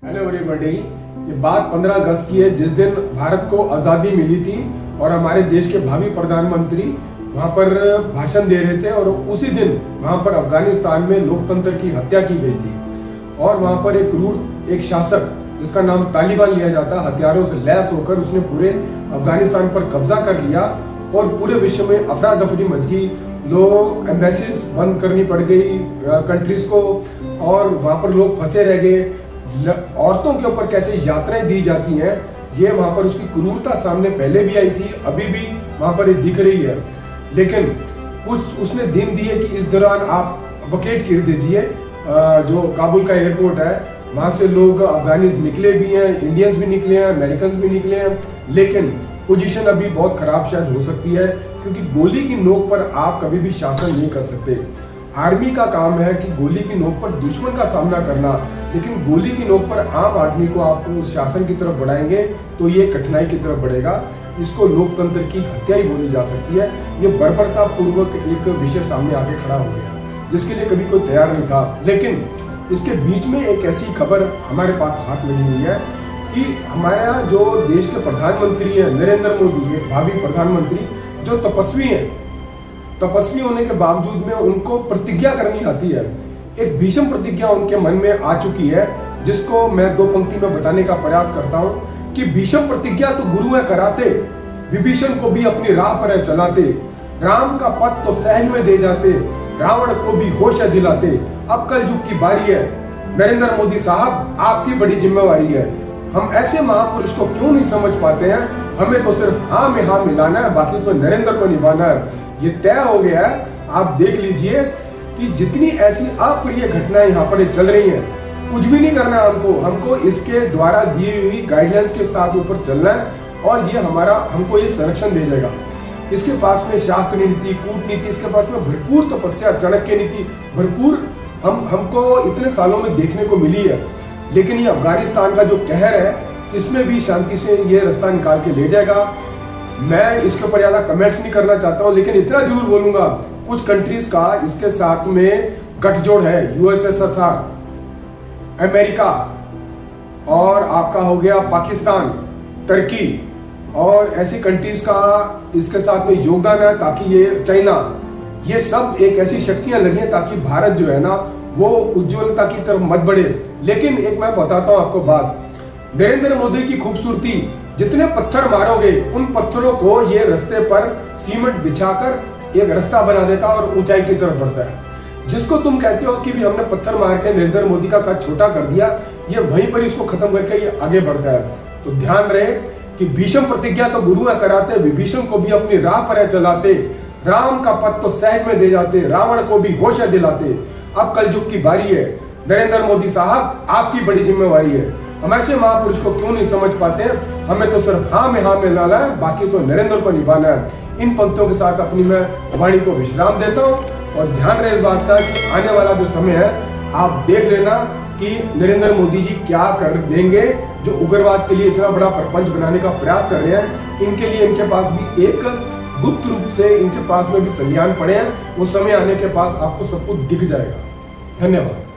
Hello everybody, ये बात 15 अगस्त की है जिस दिन भारत को आज़ादी मिली थी और हमारे देश के भावी प्रधानमंत्री वहां पर भाषण दे रहे थे और उसी दिन वहां पर अफगानिस्तान में लोकतंत्र की हत्या की गई थी और वहां पर एक शासक जिसका नाम तालिबान लिया जाता, हथियारों से लैस होकर उसने पूरे अफगानिस्तान पर कब्जा कर लिया और पूरे विश्व में अफरा तफरी मच गई। लोग एम्बेसीज बंद करनी पड़ गई कंट्रीज को और वहां पर लोग फंसे रह गए। औरतों के ऊपर कैसे यात्राएं दी जाती हैं, ये वहां पर उसकी क्रूरता सामने पहले भी आई थी, अभी भी वहां पर दिख रही है। लेकिन कुछ उसने दिन दिए कि इस दौरान आप वकेट कर दीजिए जो काबुल का एयरपोर्ट है, वहां से लोग अफगानिस निकले भी हैं, इंडियंस भी निकले हैं, अमेरिकन भी निकले हैं, लेकिन पोजीशन अभी बहुत खराब शायद हो सकती है क्योंकि गोली की नोक पर आप कभी भी शासन नहीं कर सकते। आर्मी का काम है कि गोली की नोक पर दुश्मन का सामना करना, लेकिन गोली की नोक पर आम आदमी को आप शासन की तरफ बढ़ाएंगे तो ये कठिनाई की तरफ बढ़ेगा। इसको लोकतंत्र की हत्या ही बोली जा सकती है। ये बर्बरता पूर्वक एक विषय सामने आके खड़ा हो गया जिसके लिए कभी कोई तैयार नहीं था। लेकिन इसके बीच में एक ऐसी खबर हमारे पास हाथ लगी हुई है कि हमारा जो देश के प्रधानमंत्री है नरेंद्र मोदी, एक भावी प्रधानमंत्री जो तपस्वी है, तपस्वी होने के बावजूद में उनको प्रतिज्ञा करनी आती है। एक भीषम प्रतिज्ञा उनके मन में आ चुकी है जिसको मैं दो पंक्ति में बताने का प्रयास करता हूं कि भीषम प्रतिज्ञा तो गुरु है कराते, विभीषण को भी अपनी राह पर है चलाते, राम का पथ तो सहज में दे जाते, रावण को भी होश दिलाते। अब कल युग की बारी है, नरेंद्र मोदी साहब आपकी बड़ी जिम्मेवारी है। हम ऐसे महापुरुष को क्यों नहीं समझ पाते हैं? हमें तो सिर्फ हाँ में हाँ मिलाना है, बाकी तो नरेंद्र को निभाना है। ये तय हो गया है। आप देख लीजिए कि जितनी ऐसी अप्रिय घटनाएं यहाँ पर चल रही हैं, कुछ भी नहीं करना हमको इसके द्वारा दी हुई गाइडलाइंस के साथ ऊपर चलना है और ये हमको ये संरक्षण दे जाएगा। इसके पास में शास्त्र नीति, कूटनीति, इसके पास में भरपूर तपस्या, चाणक्य नीति भरपूर हमको इतने सालों में देखने को मिली है। लेकिन ये अफगानिस्तान का जो कहर है, इसमें भी शांति से ये रास्ता निकाल के ले जाएगा। मैं इसके ऊपर ज्यादा कमेंट्स नहीं करना चाहता हूं, लेकिन इतना जरूर बोलूंगा, कुछ कंट्रीज का इसके साथ में गठजोड़ है। यूएसएसआर, अमेरिका और आपका हो गया पाकिस्तान, तुर्की और ऐसी कंट्रीज का इसके साथ में योगदान है ताकि ये चाइना, ये सब एक ऐसी शक्तियां लगी हैं ताकि भारत जो है ना वो उज्ज्वलता की तरफ मत बढ़े। लेकिन एक मैं बताता हूं आपको बात, नरेंद्र मोदी की खूबसूरती, जितने पत्थर मारोगे उन पत्थरों को ये रास्ते पर सीमेंट बिछाकर एक रास्ता बना देता और ऊंचाई की तरफ बढ़ता है। जिसको तुम कहते हो कि भी हमने पत्थर मार के नरेंद्र मोदी का कद छोटा कर दिया, ये वहीं पर इसको खत्म करके ये आगे बढ़ता है। तो ध्यान रहे कि भीषम प्रतिज्ञा तो गुरु है कराते, विभीषण को भी अपनी राह पर है चलाते, राम का पथ तो सहज में दे जाते, रावण को भी होश दिलाते। अब कल युग की बारी है, नरेंद्र मोदी साहब आपकी बड़ी जिम्मेवारी है। हम ऐसे महापुरुष को क्यों नहीं समझ पाते हैं? हमें तो सिर्फ हाँ में हाँ मिलाना है, बाकी तो नरेंद्र को निभाना है। इन पंक्तियों के साथ अपनी मैं वाणी को विश्राम देता हूँ और ध्यान रहे इस बात का कि आने वाला जो समय है आप देख लेना कि नरेंद्र मोदी जी क्या कर देंगे। जो उग्रवाद के लिए इतना बड़ा प्रपंच बनाने का प्रयास कर रहे हैं, इनके लिए इनके पास भी एक गुप्त रूप से इनके पास में भी संज्ञान पड़े हैं। वो समय आने के पास आपको सब कुछ दिख जाएगा। धन्यवाद।